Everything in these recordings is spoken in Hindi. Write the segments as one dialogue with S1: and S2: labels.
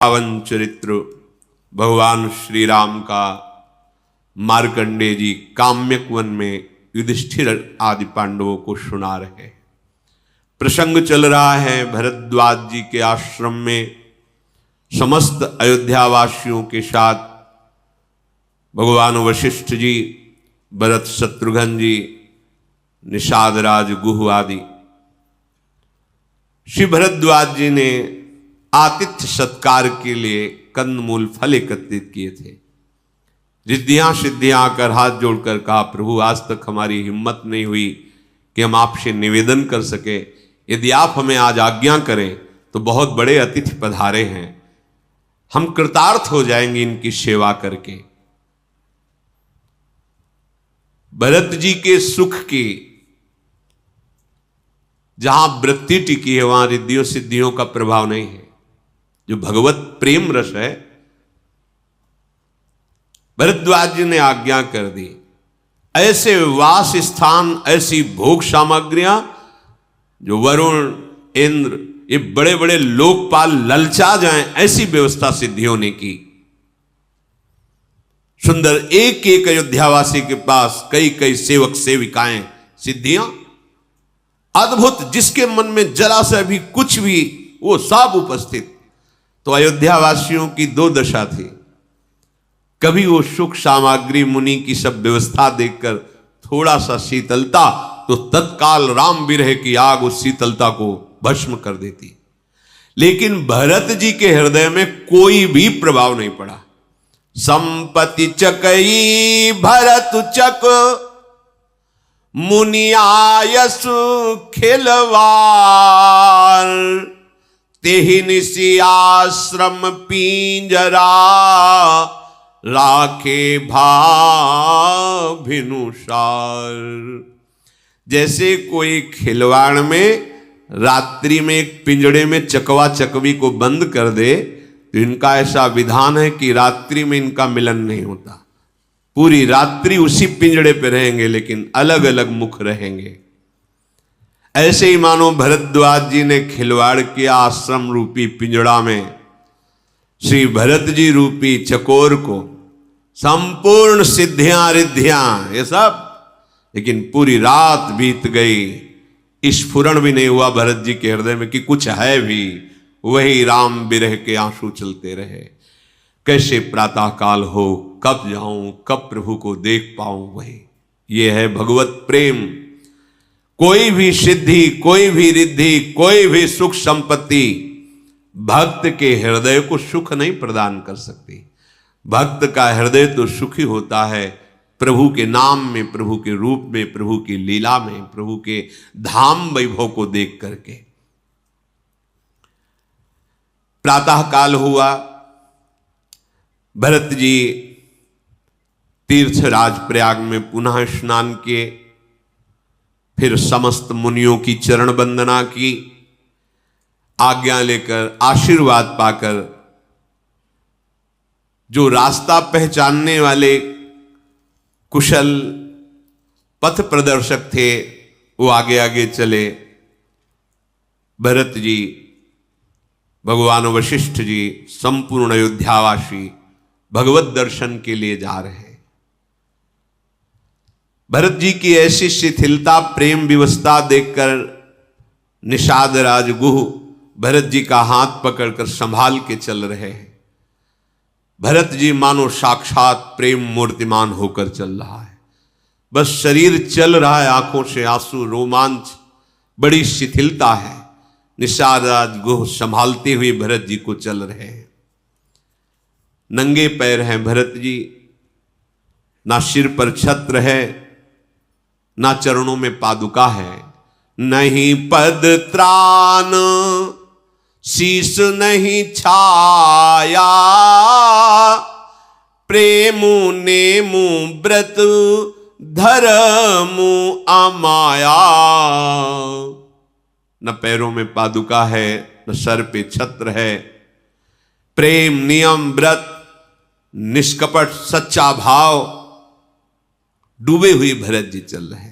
S1: पावन चरित्र भगवान श्री राम का मार्कंडेय जी काम्यक वन में युधिष्ठिर आदि पांडवों को सुना रहे हैं। प्रसंग चल रहा है भरद्वाज जी के आश्रम में समस्त अयोध्यावासियों के साथ भगवान वशिष्ठ जी, भरत शत्रुघ्न जी, निषाद राज गुह आदि। श्री भरद्वाज जी ने आतिथ्य सत्कार के लिए कंदमूल फल एकत्रित किए थे। रिद्धियां सिद्धियां आकर हाथ जोड़कर कहा, प्रभु आज तक हमारी हिम्मत नहीं हुई कि हम आपसे निवेदन कर सके, यदि आप हमें आज आज्ञा करें तो बहुत बड़े अतिथि पधारे हैं, हम कृतार्थ हो जाएंगे इनकी सेवा करके। भरत जी के सुख की जहां वृत्ति टिकी है वहां रिद्धियों सिद्धियों का प्रभाव नहीं है। जो भगवत प्रेम रस है, भरद्वाज जी ने आज्ञा कर दी, ऐसे वास स्थान, ऐसी भोग सामग्रियां जो वरुण इंद्र ये बड़े बड़े लोकपाल ललचा जाएं, ऐसी व्यवस्था सिद्धियों ने की। सुंदर एक एक अयोध्यावासी के पास कई कई सेवक सेविकाएं, सिद्धियां अद्भुत, जिसके मन में जरा सा भी कुछ भी वो सब उपस्थित। तो अयोध्यावासियों की दो दशा थी, कभी वो सुख सामग्री मुनि की सब व्यवस्था देखकर थोड़ा सा शीतलता तो तत्काल राम विरह की आग उस शीतलता को भस्म कर देती। लेकिन भरत जी के हृदय में कोई भी प्रभाव नहीं पड़ा। संपत्ति चकई भरत चक मुनियायसु खिलवार, तेहि निसी आश्रम पिंजरा राखे भाभिनुसार। जैसे कोई खिलवाड़ में रात्रि में एक पिंजड़े में चकवा चकवी को बंद कर दे, तो इनका ऐसा विधान है कि रात्रि में इनका मिलन नहीं होता, पूरी रात्रि उसी पिंजड़े पे रहेंगे लेकिन अलग अलग मुख रहेंगे। ऐसे ही मानो भरद्वाज जी ने खिलवाड़ किया आश्रम रूपी पिंजड़ा में श्री भरत जी रूपी चकोर को, संपूर्ण सिद्धियां रिद्धियां ये सब, लेकिन पूरी रात बीत गई, स्फुरण भी नहीं हुआ भरत जी के हृदय में कि कुछ है भी। वही राम विरह के आंसू चलते रहे। कैसे प्रातः काल हो, कब जाऊं, कब प्रभु को देख पाऊं, वही ये है भगवत प्रेम। कोई भी सिद्धि, कोई भी रिद्धि, कोई भी सुख संपत्ति भक्त के हृदय को सुख नहीं प्रदान कर सकती। भक्त का हृदय तो सुखी होता है प्रभु के नाम में, प्रभु के रूप में, प्रभु की लीला में, प्रभु के धाम वैभव को देख करके। प्रातः काल हुआ, भरत जी तीर्थराज प्रयाग में पुनः स्नान किए, फिर समस्त मुनियों की चरण वंदना की, आज्ञा लेकर आशीर्वाद पाकर जो रास्ता पहचानने वाले कुशल पथ प्रदर्शक थे वो आगे आगे चले। भरत जी, भगवान वशिष्ठ जी, संपूर्ण अयोध्यावासी भगवत दर्शन के लिए जा रहे हैं। भरत जी की ऐसी शिथिलता, प्रेम व्यवस्था देखकर निषाद राज गुह भरत जी का हाथ पकड़कर संभाल के चल रहे हैं। भरत जी मानो साक्षात प्रेम मूर्तिमान होकर चल रहा है, बस शरीर चल रहा है, आंखों से आंसू, रोमांच, बड़ी शिथिलता है। निषाद राज गुह संभालते हुए भरत जी को चल रहे हैं। नंगे पैर हैं भरत जी, ना सिर पर छत्र है, ना चरणों में पादुका है। नहीं पद त्राण शीश नहीं छाया, प्रेमु नेमु व्रत धर्मु अमाया। न पैरों में पादुका है, न सर पे छत्र है। प्रेम, नियम, व्रत, निष्कपट सच्चा भाव डूबे हुए भरत जी चल रहे हैं।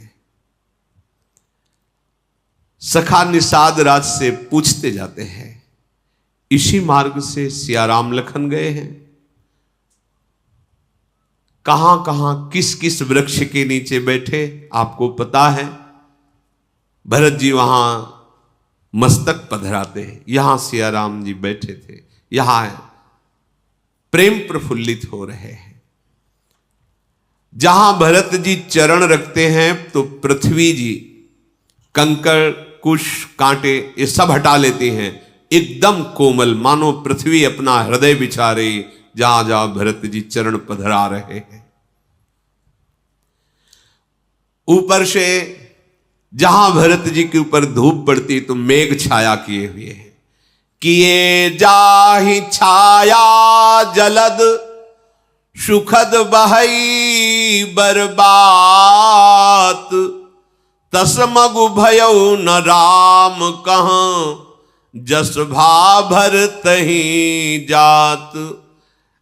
S1: सखा निषाद राज से पूछते जाते हैं, इसी मार्ग से सिया राम लखन गए हैं। कहां कहां किस किस वृक्ष के नीचे बैठे आपको पता है। भरत जी वहां मस्तक पधराते हैं, यहां सिया राम जी बैठे थे, यहां प्रेम प्रफुल्लित हो रहे हैं। जहां भरत जी चरण रखते हैं तो पृथ्वी जी कंकड़ कुश कांटे ये सब हटा लेती हैं, एकदम कोमल, मानो पृथ्वी अपना हृदय बिछा रही जहां जहां भरत जी चरण पधरा रहे हैं। ऊपर से जहां भरत जी के ऊपर धूप पड़ती तो मेघ छाया किए हुए हैं। किए जाहि छाया जलद सुखद बहई बरबात, तसमगु भयउ न राम कहाँ, जस भा भरत ही जात।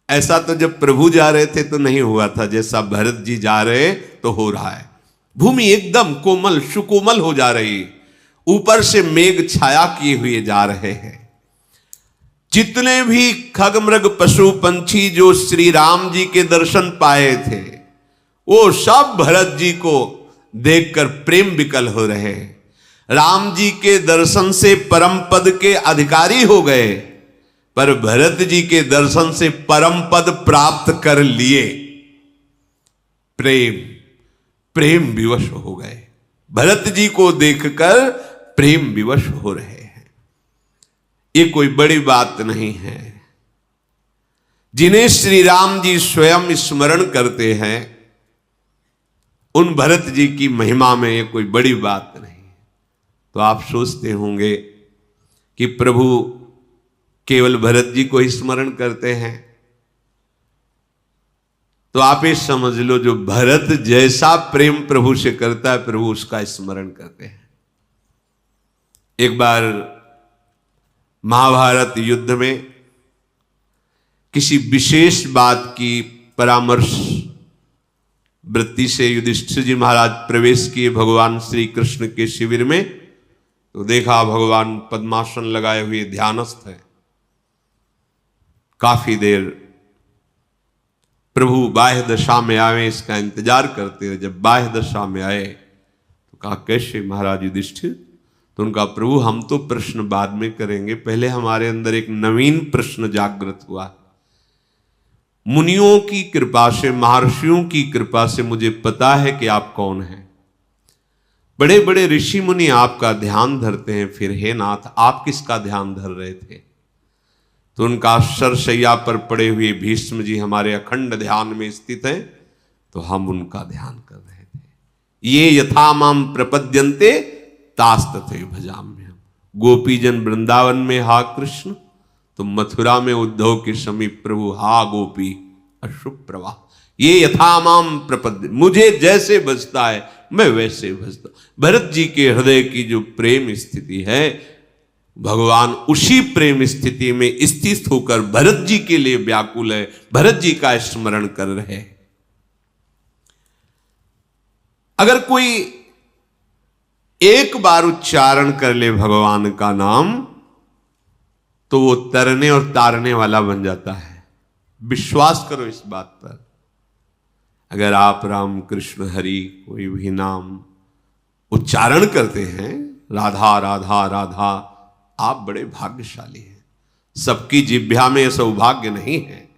S1: ऐसा तो जब प्रभु जा रहे थे तो नहीं हुआ था, जैसा भरत जी जा रहे तो हो रहा है। भूमि एकदम कोमल सुकोमल हो जा रही, ऊपर से मेघ छाया किए हुए जा रहे हैं। जितने भी खगमृग पशु पंछी जो श्री राम जी के दर्शन पाए थे वो सब भरत जी को देखकर प्रेम विकल हो रहे हैं। राम जी के दर्शन से परम पद के अधिकारी हो गए, पर भरत जी के दर्शन से परम पद प्राप्त कर लिए। प्रेम विवश हो गए, भरत जी को देखकर प्रेम विवश हो रहे हैं। ये कोई बड़ी बात नहीं है। जिन्हें श्री राम जी स्वयं स्मरण करते हैं उन भरत जी की महिमा में ये कोई बड़ी बात नहीं। तो आप सोचते होंगे कि प्रभु केवल भरत जी को ही स्मरण करते हैं, तो आप ये समझ लो जो भरत जैसा प्रेम प्रभु से करता है प्रभु उसका स्मरण करते हैं। एक बार महाभारत युद्ध में किसी विशेष बात की परामर्श वृत्ति से युधिष्ठिर जी महाराज प्रवेश किए भगवान श्री कृष्ण के शिविर में, तो देखा भगवान पद्मासन लगाए हुए ध्यानस्थ है। काफी देर प्रभु बाह्य दशा में आए इसका इंतजार करते हुए जब बाह्य दशा में आए तो कहा कैसे महाराज युधिष्ठिर? तो उनका प्रभु हम तो प्रश्न बाद में करेंगे, पहले हमारे अंदर एक नवीन प्रश्न जागृत हुआ। मुनियों की कृपा से महर्षियों की कृपा से मुझे पता है कि आप कौन हैं। बड़े बड़े ऋषि मुनि आपका ध्यान धरते हैं, फिर हे नाथ आप किसका ध्यान धर रहे थे? तो उनका सरशैया पर पड़े हुए भीष्म जी हमारे अखंड ध्यान में स्थित हैं, तो हम उनका ध्यान कर रहे थे। ये यथा माम प्रपद्यन्ते तास्तथे भजाम्यहम्। गोपीजन वृंदावन में हा कृष्ण, तो मथुरा में उद्धव के समीप प्रभु हा गोपी अशुभ प्रवाह। ये यथा माम प्रपद्य, मुझे जैसे भजता है मैं वैसे भजता। भरत जी के हृदय की जो प्रेम स्थिति है, भगवान उसी प्रेम स्थिति में स्थित होकर भरत जी के लिए व्याकुल है, भरत जी का स्मरण कर रहे हैं। अगर कोई एक बार उच्चारण कर ले भगवान का नाम तो वो तरने और तारने वाला बन जाता है। विश्वास करो इस बात पर। अगर आप राम कृष्ण हरि कोई भी नाम उच्चारण करते हैं, राधा राधा राधा, आप बड़े भाग्यशाली हैं। सबकी जिह्वा में सौभाग्य नहीं है।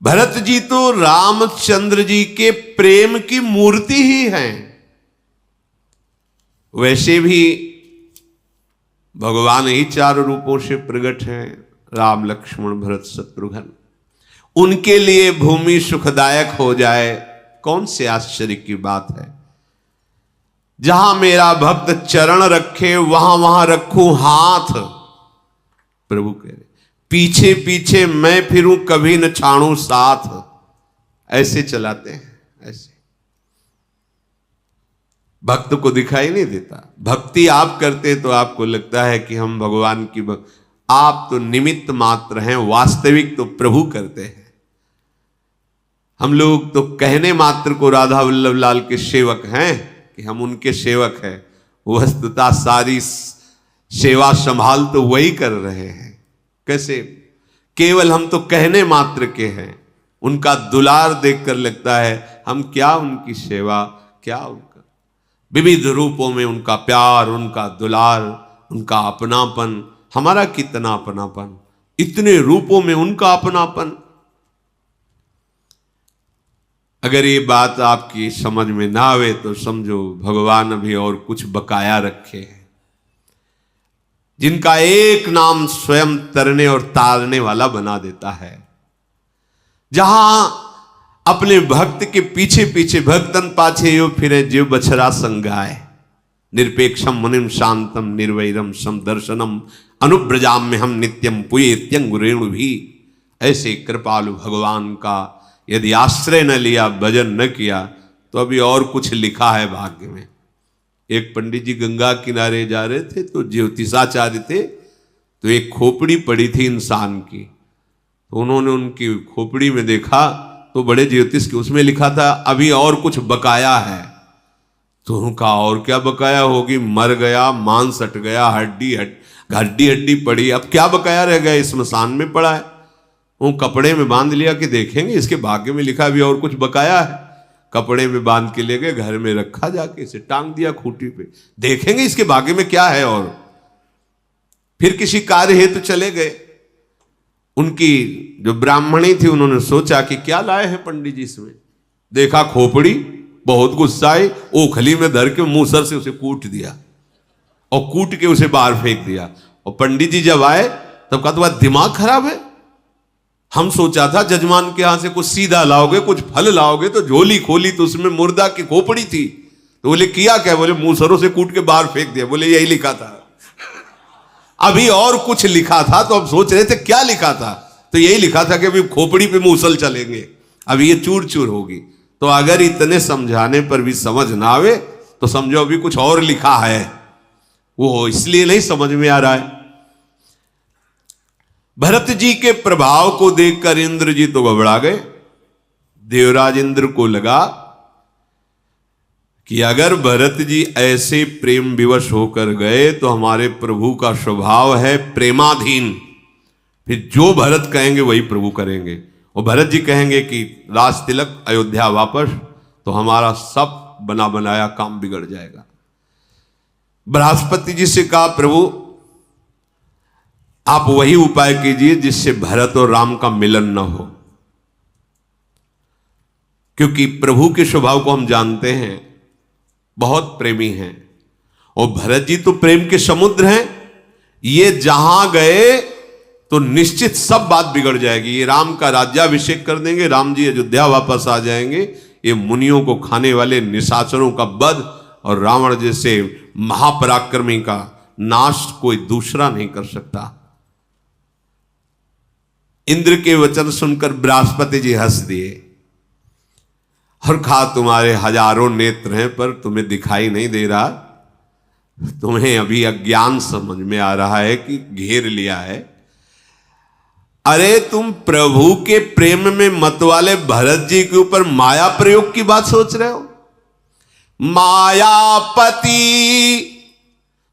S1: भरत जी तो रामचंद्र जी के प्रेम की मूर्ति ही हैं। वैसे भी भगवान ही चारों रूपों से प्रकट हैं, राम लक्ष्मण भरत शत्रुघ्न। उनके लिए भूमि सुखदायक हो जाए कौन से आश्चर्य की बात है। जहां मेरा भक्त चरण रखे वहां वहां रखूं हाथ, प्रभु कह रहे पीछे पीछे मैं फिरूं कभी न छाड़ूं साथ। ऐसे चलाते हैं, ऐसे भक्त को दिखाई नहीं देता। भक्ति आप करते तो आपको लगता है कि हम भगवान की आप तो निमित्त मात्र हैं, वास्तविक तो प्रभु करते हैं। हम लोग तो कहने मात्र को राधा वल्लभ लाल के सेवक हैं कि हम उनके सेवक हैं, वस्तुतः सारी सेवा संभाल तो वही कर रहे हैं। कैसे? केवल हम तो कहने मात्र के हैं, उनका दुलार देखकर लगता है हम क्या उनकी सेवा, क्या उनका विविध रूपों में उनका प्यार, उनका दुलार, उनका अपनापन। हमारा कितना अपनापन, इतने रूपों में उनका अपनापन। अगर ये बात आपकी समझ में ना आवे तो समझो भगवान अभी और कुछ बकाया रखे हैं, जिनका एक नाम स्वयं तरने और तारने वाला बना देता है। जहां अपने भक्त के पीछे पीछे भक्तन पाछे यो फिरे जीव बछरा संगाए, निरपेक्षम मुनिम शांतम निर्वैरम समदर्शनम अनुब्रजाम में हम नित्यम पुयेत्यंगुरेणु भी। ऐसे कृपालु भगवान का यदि आश्रय न लिया, भजन न किया, तो अभी और कुछ लिखा है भाग्य में। एक पंडित जी गंगा किनारे जा रहे थे तो ज्योतिषाचार्य थे, तो एक खोपड़ी पड़ी थी इंसान की, तो उन्होंने उनकी खोपड़ी में देखा तो बड़े ज्योतिष के उसमें लिखा था अभी और कुछ बकाया है। तो उनका और क्या बकाया होगी, मर गया, मांस हट गया, हड्डी पड़ी, अब क्या बकाया रह गया, स्मशान में पड़ा है। वो कपड़े में बांध लिया कि देखेंगे इसके भाग्य में लिखा अभी और कुछ बकाया है। कपड़े में बांध के ले गए, घर में रखा, जाके इसे टांग दिया खूंटी पे, देखेंगे इसके भाग्य में क्या है। और फिर किसी कार्य हेतु चले गए। उनकी जो ब्राह्मणी थी उन्होंने सोचा कि क्या लाए हैं पंडित जी इसमें, देखा खोपड़ी, बहुत गुस्सा आई, ओखली में धर के मूसर से उसे कूट दिया और कूट के उसे बाहर फेंक दिया। और पंडित जी जब आए तब कहा तुम्हारा दिमाग खराब है, हम सोचा था जजमान के यहां से कुछ सीधा लाओगे, कुछ फल लाओगे, तो झोली खोली तो उसमें मुर्दा की खोपड़ी थी। तो बोले किया क्या, बोले मूसरों से कूट के बाहर फेंक दिया। बोले यही लिखा था, अभी और कुछ लिखा था। तो अब सोच रहे थे क्या लिखा था, तो यही लिखा था कि अभी खोपड़ी पे मूसल चलेंगे, अभी ये चूर चूर होगी। तो अगर इतने समझाने पर भी समझ ना आवे तो समझो अभी कुछ और लिखा है, वो इसलिए नहीं समझ में आ रहा है। भरत जी के प्रभाव को देखकर इंद्र जी तो घबरा गए। देवराज इंद्र को लगा कि अगर भरत जी ऐसे प्रेम विवश होकर गए तो हमारे प्रभु का स्वभाव है प्रेमाधीन, फिर जो भरत कहेंगे वही प्रभु करेंगे। और भरत जी कहेंगे कि राज तिलक अयोध्या वापस, तो हमारा सब बना बनाया काम बिगड़ जाएगा। बृहस्पति जी से कहा प्रभु आप वही उपाय कीजिए जिससे भरत और राम का मिलन न हो, क्योंकि प्रभु के स्वभाव को हम जानते हैं, बहुत प्रेमी हैं। और भरत जी तो प्रेम के समुद्र हैं, ये जहां गए तो निश्चित सब बात बिगड़ जाएगी। ये राम का राज्याभिषेक कर देंगे, राम जी अयोध्या वापस आ जाएंगे, ये मुनियों को खाने वाले निशाचरों का वध और रावण जैसे महापराक्रमी का नाश कोई दूसरा नहीं कर सकता। इंद्र के वचन सुनकर बृहस्पति जी हंस दिए और कहा तुम्हारे हजारों नेत्र हैं पर तुम्हें दिखाई नहीं दे रहा, तुम्हें अभी अज्ञान समझ में आ रहा है कि घेर लिया है। अरे तुम प्रभु के प्रेम में मत वाले भरत जी के ऊपर माया प्रयोग की बात सोच रहे हो। मायापति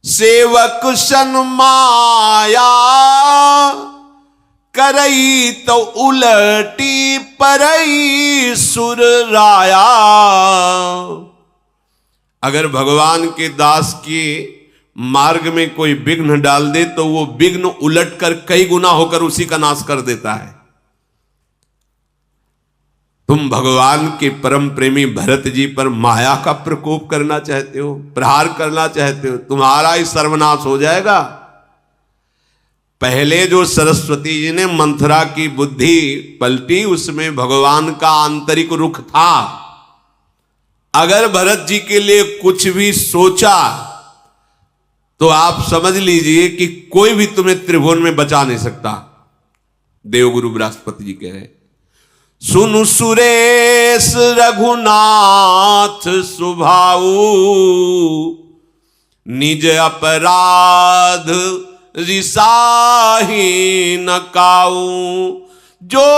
S1: सेवक सन माया करई तो उलटी परई सुर राया। अगर भगवान के दास के मार्ग में कोई विघ्न डाल दे तो वो विघ्न उलट कर कई गुना होकर उसी का नाश कर देता है। तुम भगवान के परम प्रेमी भरत जी पर माया का प्रकोप करना चाहते हो, प्रहार करना चाहते हो, तुम्हारा ही सर्वनाश हो जाएगा। पहले जो सरस्वती जी ने मंथरा की बुद्धि पलटी उसमें भगवान का आंतरिक रुख था। अगर भरत जी के लिए कुछ भी सोचा तो आप समझ लीजिए कि कोई भी तुम्हें त्रिभुवन में बचा नहीं सकता। देवगुरु बृहस्पति जी कह रहे सुनु सुरेश रघुनाथ सुभाऊ निज अपराध रिसाही न काऊ। जो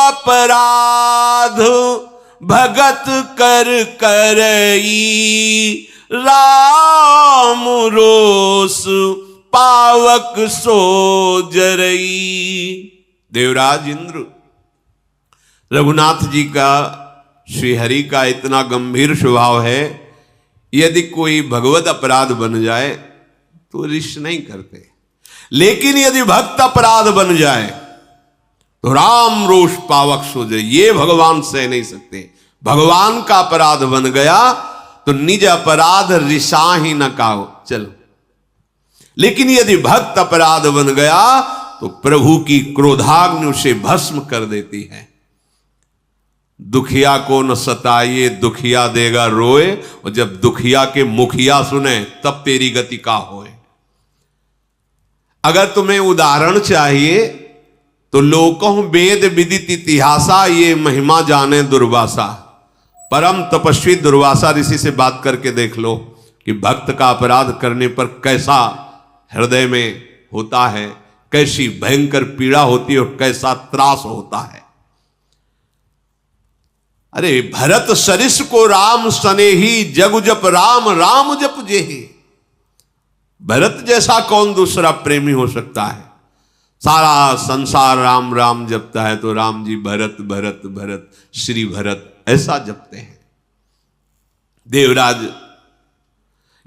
S1: अपराध भगत कर करई राम रोस पावक सो जरई। देवराज इंद्र, रघुनाथ जी का, श्री हरि का इतना गंभीर स्वभाव है, यदि कोई भगवत अपराध बन जाए तो रिश नहीं करते, लेकिन यदि भक्त अपराध बन जाए तो राम रोष पावक सो जाए, ये भगवान सह नहीं सकते। भगवान का अपराध बन गया तो निज अपराध रिशा ही न काओ, चलो। लेकिन यदि भक्त अपराध बन गया तो प्रभु की क्रोधाग्नि उसे भस्म कर देती है। दुखिया को न सताइए, दुखिया देगा रोए, और जब दुखिया के मुखिया सुने तब तेरी गति का होए। अगर तुम्हें उदाहरण चाहिए तो लोकों वेद विदित इतिहासा, ये महिमा जाने दुर्वासा। परम तपस्वी दुर्वासा ऋषि से बात करके देख लो कि भक्त का अपराध करने पर कैसा हृदय में होता है, कैसी भयंकर पीड़ा होती है और कैसा त्रास होता है। अरे भरत सरिस को राम सनेही, जग जप राम राम जप जेहि। भरत जैसा कौन दूसरा प्रेमी हो सकता है? सारा संसार राम राम जपता है तो राम जी भरत भरत भरत श्री भरत ऐसा जपते हैं। देवराज,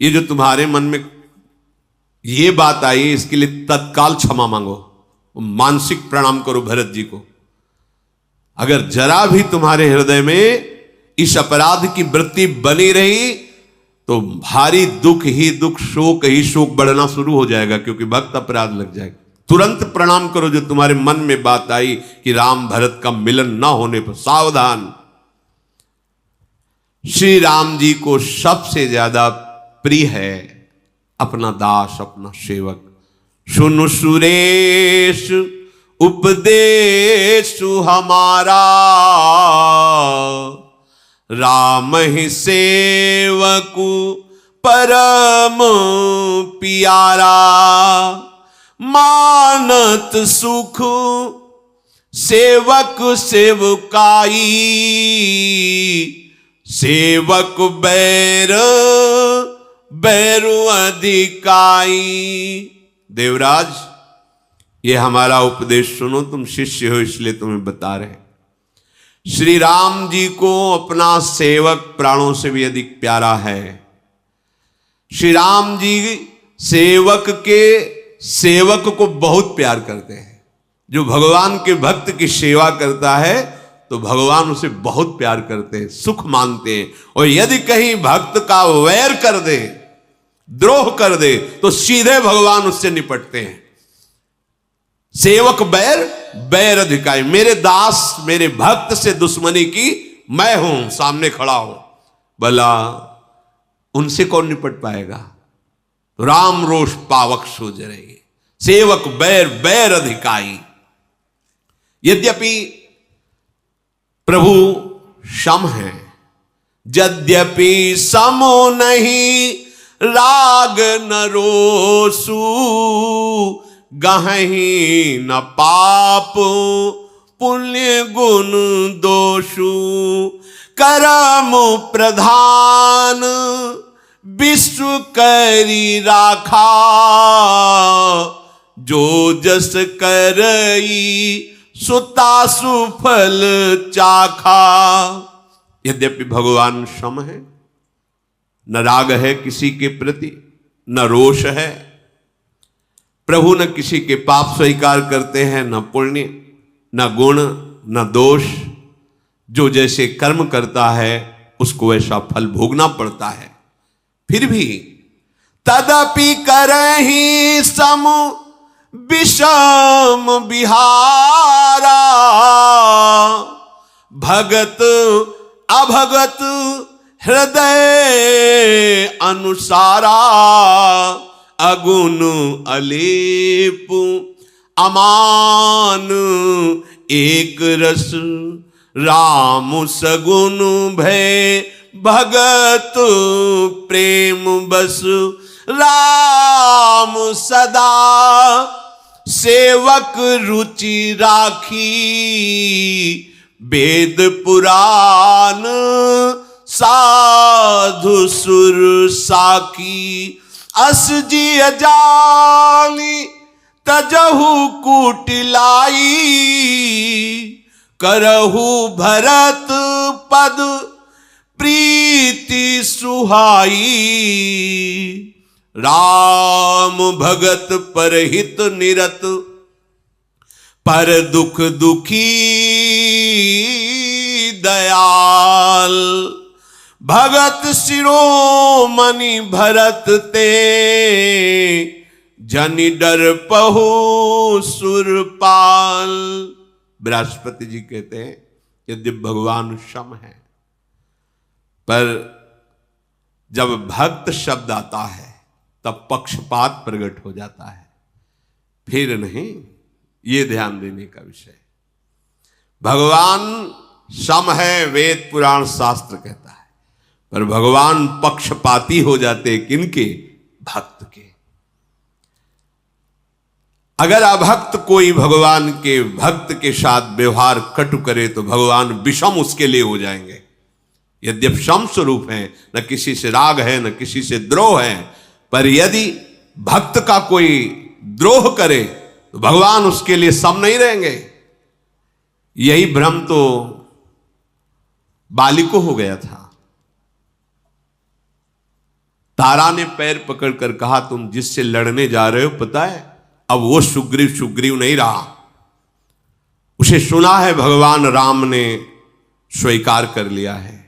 S1: ये जो तुम्हारे मन में ये बात आई, इसके लिए तत्काल क्षमा मांगो, मानसिक प्रणाम करो भरत जी को। अगर जरा भी तुम्हारे हृदय में इस अपराध की वृत्ति बनी रही तो भारी दुख ही दुख, शोक ही शोक बढ़ना शुरू हो जाएगा, क्योंकि भक्त अपराध लग जाएगा। तुरंत प्रणाम करो जो तुम्हारे मन में बात आई कि राम भरत का मिलन ना होने पर सावधान। श्री राम जी को सबसे ज्यादा प्रिय है अपना दास, अपना सेवक। सुनु सुरेश उपदेश हमारा, राम ही सेवकु परम प्यारा। मानत सुख सेवक सेवकाई, सेवक बैर बैरु अधिकाई। देवराज, ये हमारा उपदेश सुनो, तुम शिष्य हो इसलिए तुम्हें बता रहे हैं। श्री राम जी को अपना सेवक प्राणों से भी अधिक प्यारा है। श्री राम जी सेवक के सेवक को बहुत प्यार करते हैं। जो भगवान के भक्त की सेवा करता है तो भगवान उसे बहुत प्यार करते हैं, सुख मानते हैं। और यदि कहीं भक्त का वैर कर दे, द्रोह कर दे, तो सीधे भगवान उससे निपटते हैं। सेवक बैर बैर अधिकाई। मेरे दास मेरे भक्त से दुश्मनी की मैं हूं, सामने खड़ा हूं, भला उनसे कौन निपट पाएगा? राम रोष पावक सो जरई, सेवक बैर बैर अधिकाई। यद्यपि प्रभु सम है, यद्यपि समो नहीं राग न रोसु, गहहि न पाप पुण्य गुण दोषु। करम प्रधान विश्व करी राखा, जो जस करई सुता सुफल चाखा। यद्यपि भगवान सम है, न राग है किसी के प्रति, न रोष है। प्रभु न किसी के पाप स्वीकार करते हैं, न पुण्य, न गुण, न दोष। जो जैसे कर्म करता है उसको वैसा फल भोगना पड़ता है। फिर भी तदपि करहि सम विषम विहारा, भगत अभगत हृदय अनुसारा। अगुण अलेप अमान एक रस, राम सगुण भय भगत प्रेम बस। राम सदा सेवक रुचि राखी, वेद पुराण साधु सुर साखी। अस जी जानी तजहु कुटिलाई, करहु भरत पद प्रीति सुहाई। राम भगत परहित निरत, पर दुख दुखी दयाल। भगत शिरोमणि भरत ते, जनि डर पहु सुरपाल। बृहस्पति जी कहते हैं यदि भगवान सम है, पर जब भक्त शब्द आता है तब पक्षपात प्रकट हो जाता है, फिर नहीं। ये ध्यान देने का विषय। भगवान सम है, वेद पुराण शास्त्र कहता है, पर भगवान पक्षपाती हो जाते किनके? भक्त के। अगर अभक्त कोई भगवान के भक्त के साथ व्यवहार कटु करे तो भगवान विषम उसके लिए हो जाएंगे। यद्यप सम स्वरूप है, न किसी से राग है न किसी से द्रोह है, पर यदि भक्त का कोई द्रोह करे तो भगवान उसके लिए सम नहीं रहेंगे। यही भ्रम तो बाली को हो गया था। तारा ने पैर पकड़कर कहा तुम जिससे लड़ने जा रहे हो पता है, अब वो सुग्रीव नहीं रहा। उसे सुना है भगवान राम ने स्वीकार कर लिया है,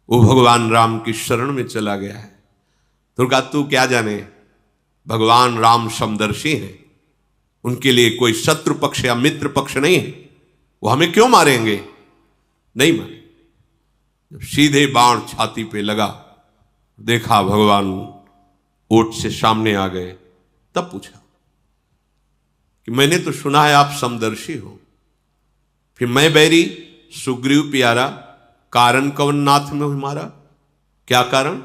S1: वो भगवान राम की शरण में चला गया है। तो कहा तू क्या जाने, भगवान राम समदर्शी हैं, उनके लिए कोई शत्रु पक्ष या मित्र पक्ष नहीं है, वो हमें क्यों मारेंगे? नहीं मारे। जब सीधे बाण छाती पे लगा, देखा भगवान ओट से सामने आ गए, तब पूछा कि मैंने तो सुना है आप समदर्शी हो, फिर मैं बैरी सुग्रीव प्यारा कारण कवन नाथ में हमारा? क्या कारण?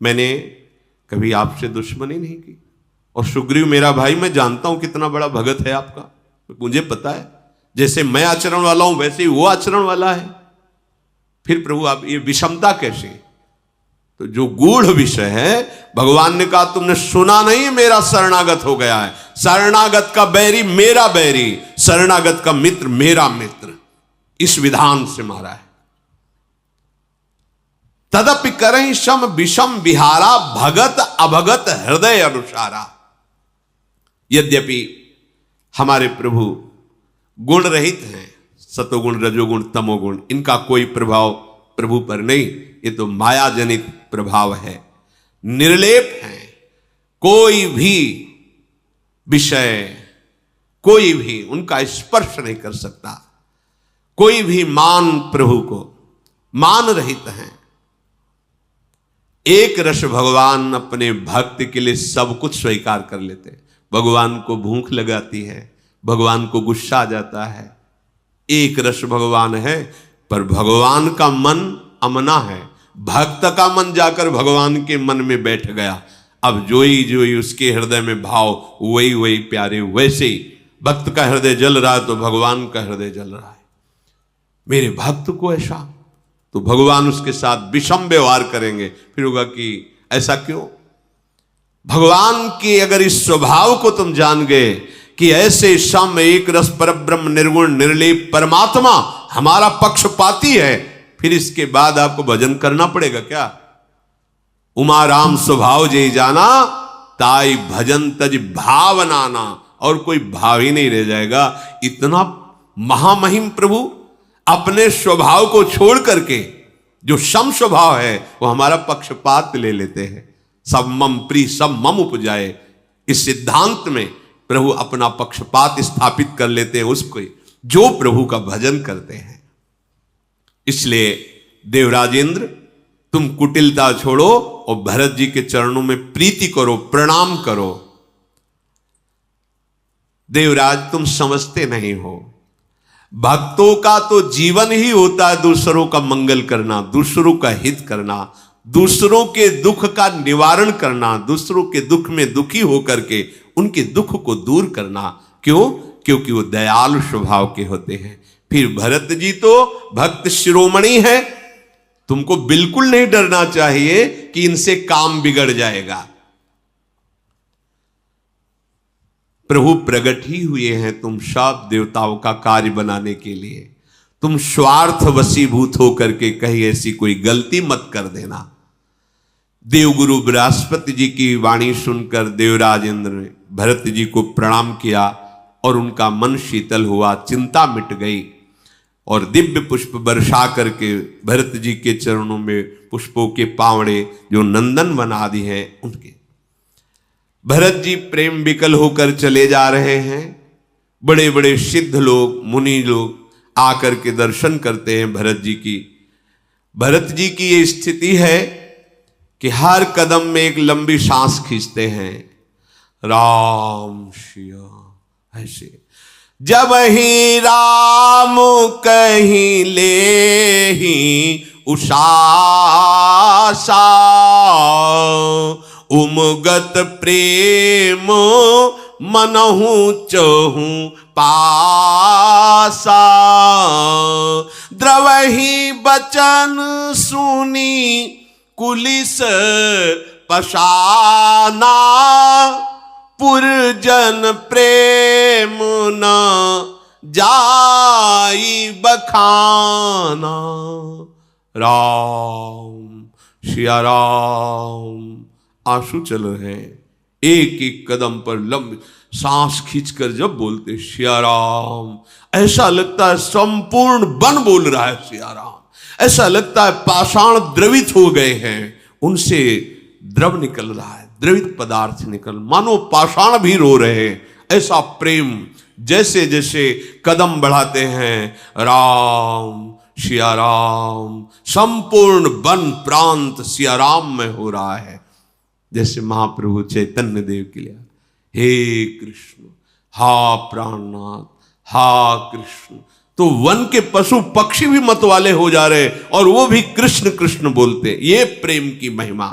S1: मैंने कभी आपसे दुश्मनी नहीं की, और सुग्रीव मेरा भाई, मैं जानता हूं कितना बड़ा भगत है आपका, मुझे पता है जैसे मैं आचरण वाला हूं वैसे ही वो आचरण वाला है। फिर प्रभु आप ये विषमता कैसे? तो जो गूढ़ विषय है, भगवान ने कहा तुमने सुना नहीं, मेरा शरणागत हो गया है। शरणागत का बैरी मेरा बैरी, शरणागत का मित्र मेरा मित्र, इस विधान से मारा है। तदपि करहि सम विषम विहारा, भगत अभगत हृदय अनुसारा। यद्यपि हमारे प्रभु गुण रहित हैं, सतोगुण रजोगुण तमोगुण, इनका कोई प्रभाव प्रभु पर नहीं, ये तो माया जनित प्रभाव है। निर्लेप हैं, कोई भी विषय, कोई भी उनका स्पर्श नहीं कर सकता, कोई भी मान प्रभु को मान रहित हैं। एक रस भगवान अपने भक्त के लिए सब कुछ स्वीकार कर लेते हैं। भगवान को भूख लगाती है, भगवान को गुस्सा आ जाता है, एक रस भगवान है, पर भगवान का मन अमना है। भक्त का मन जाकर भगवान के मन में बैठ गया। अब जोई उसके हृदय में भाव वही प्यारे, वैसे ही भक्त का हृदय जल रहा है तो भगवान का हृदय जल रहा है। मेरे भक्त को ऐसा, तो भगवान उसके साथ विषम व्यवहार करेंगे। फिर होगा कि ऐसा क्यों? भगवान के अगर इस स्वभाव को तुम जान गए कि ऐसे सम एक रस परब्रह्म निर्गुण निर्लेप परमात्मा हमारा पक्षपाती है, फिर इसके बाद आपको भजन करना पड़ेगा क्या? उमा राम स्वभाव जे जाना, ताई भजन तज भावनाना, और कोई भाव ही नहीं रह जाएगा। इतना महामहिम प्रभु अपने स्वभाव को छोड़ करके जो सम स्वभाव है वो हमारा पक्षपात ले लेते हैं। सब मम प्रिय सब मम उपजाए, इस सिद्धांत में प्रभु अपना पक्षपात स्थापित कर लेते हैं उसको जो प्रभु का भजन करते हैं। इसलिए देवराजेंद्र तुम कुटिलता छोड़ो और भरत जी के चरणों में प्रीति करो, प्रणाम करो। देवराज तुम समझते नहीं हो, भक्तों का तो जीवन ही होता है दूसरों का मंगल करना, दूसरों का हित करना, दूसरों के दुख का निवारण करना, दूसरों के दुख में दुखी होकर के उनके दुख को दूर करना। क्यों? क्योंकि वो दयालु स्वभाव के होते हैं। फिर भरत जी तो भक्त शिरोमणि है, तुमको बिल्कुल नहीं डरना चाहिए कि इनसे काम बिगड़ जाएगा। प्रभु प्रकट ही हुए हैं तुम सब देवताओं का कार्य बनाने के लिए। तुम स्वार्थ वशीभूत होकर के कहीं ऐसी कोई गलती मत कर देना। देवगुरु बृहस्पति जी की वाणी सुनकर देवराज इंद्र ने भरत जी को प्रणाम किया और उनका मन शीतल हुआ, चिंता मिट गई और दिव्य पुष्प बरसा करके भरत जी के चरणों में पुष्पों के पावड़े जो नंदन वन आदि हैं उनके भरत जी प्रेम विकल होकर चले जा रहे हैं। बड़े बड़े सिद्ध लोग मुनि लोग आकर के दर्शन करते हैं भरत जी की। भरत जी की ये स्थिति है कि हर कदम में एक लंबी सांस खींचते हैं, राम सिया ऐसे। जब ही राम कहीं ले ही उषासा, उमगत प्रेम मनहु चहु पासा। द्रवहि बचन सुनी कुलिस पशाना, पुरजन प्रेम न जाई बखाना। राम सिया राम। आंसू चल रहे हैं, एक एक कदम पर लंबी सांस खींचकर जब बोलते सिया राम, ऐसा लगता है संपूर्ण वन बोल रहा है सिया राम। ऐसा लगता है पाषाण द्रवित हो गए हैं, उनसे द्रव निकल रहा है, द्रवित पदार्थ निकल, मानो पाषाण भी रो रहे हैं। ऐसा प्रेम जैसे जैसे कदम बढ़ाते हैं, राम सिया राम, संपूर्ण वन प्रांत सिया राम में हो रहा है। जैसे महाप्रभु चैतन्य देव के लिए, हे कृष्ण हा प्राणनाथ हा कृष्ण, तो वन के पशु पक्षी भी मतवाले हो जा रहे और वो भी कृष्ण कृष्ण बोलते। ये प्रेम की महिमा।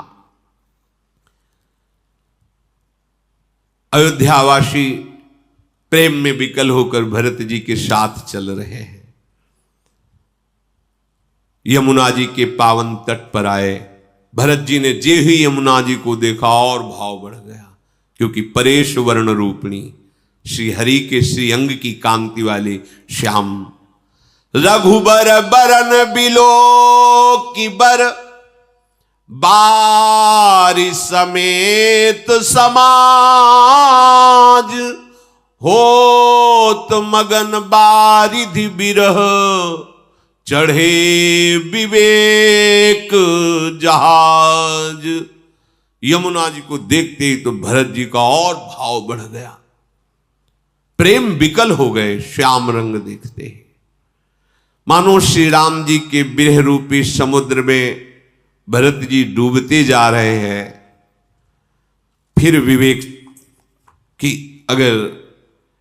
S1: अयोध्यावासी प्रेम में विकल होकर भरत जी के साथ चल रहे हैं। यमुना जी के पावन तट पर आए। भरत जी ने जे ही यमुना जी को देखा और भाव बढ़ गया, क्योंकि परेश वर्ण रूपिणी श्री हरि के श्री अंग की कांति वाले श्याम। रघुबर बरन बिलो की बर, बारी समेत समाज, होत मगन बारिधि बिरह, चढ़े विवेक जहाज। यमुना जी को देखते ही तो भरत जी का और भाव बढ़ गया, प्रेम विकल हो गए श्याम रंग देखते ही। मानो श्री राम जी के विरह रूपी समुद्र में भरत जी डूबते जा रहे हैं। फिर विवेक कि अगर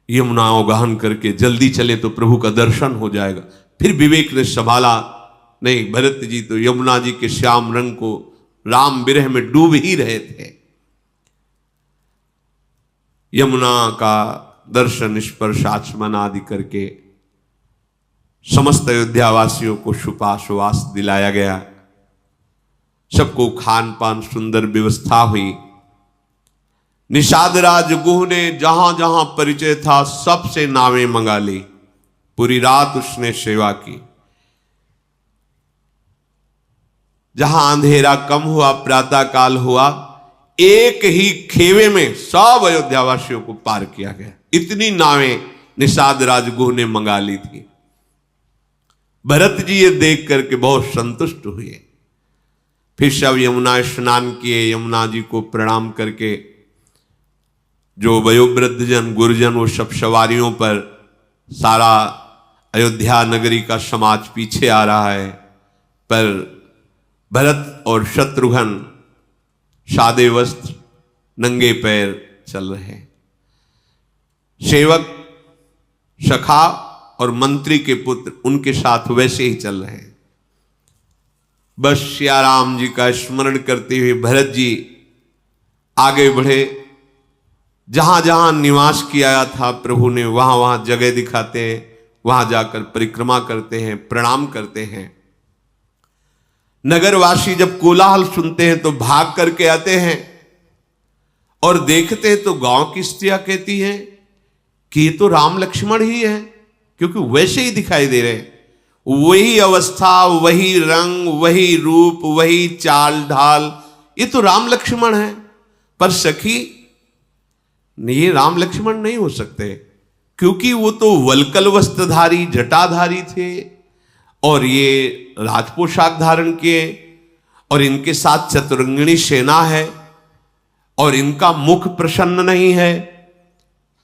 S1: यमुना अवगाहन करके जल्दी चले तो प्रभु का दर्शन हो जाएगा। फिर विवेक ने संभाला, नहीं, भरत जी तो यमुना जी के श्याम रंग को राम विरह में डूब ही रहे थे। यमुना का दर्शन स्पर्श आचमन आदि करके समस्त अयोध्यावासियों को सुपाश्वास दिलाया गया। सबको खान पान सुंदर व्यवस्था हुई। निषाद राज गुह ने जहां जहां परिचय था सबसे नावें मंगा ली। पूरी रात उसने सेवा की। जहां अंधेरा कम हुआ, प्रातः काल हुआ, एक ही खेवे में सब अयोध्यावासियों को पार किया गया। इतनी नावें निषाद राज गुह ने मंगा ली थी। भरत जी ये देख करके बहुत संतुष्ट हुए। फिर सब यमुना स्नान किए। यमुना जी को प्रणाम करके जो वयोवृद्ध जन गुरुजन वो सब सवारियों पर, सारा अयोध्या नगरी का समाज पीछे आ रहा है, पर भरत और शत्रुघ्न सादे वस्त्र नंगे पैर चल रहे हैं। सेवक सखा और मंत्री के पुत्र उनके साथ वैसे ही चल रहे हैं। बस सिया राम जी का स्मरण करते हुए भरत जी आगे बढ़े। जहां जहां निवास किया था प्रभु ने, वहां वहां जगह दिखाते हैं, वहां जाकर परिक्रमा करते हैं, प्रणाम करते हैं। नगरवासी जब कोलाहल सुनते हैं तो भाग करके आते हैं और देखते हैं तो गांव की स्त्रियां कहती हैं कि ये तो राम लक्ष्मण ही है, क्योंकि वैसे ही दिखाई दे रहे हैं, वही अवस्था, वही रंग, वही रूप, वही चाल ढाल, ये तो राम लक्ष्मण है। पर सखी ये राम लक्ष्मण नहीं हो सकते, क्योंकि वो तो वल्कल वस्त्रधारी जटाधारी थे और ये राज पोशाक धारण किए और इनके साथ चतुरंगिणी सेना है और इनका मुख प्रसन्न नहीं है,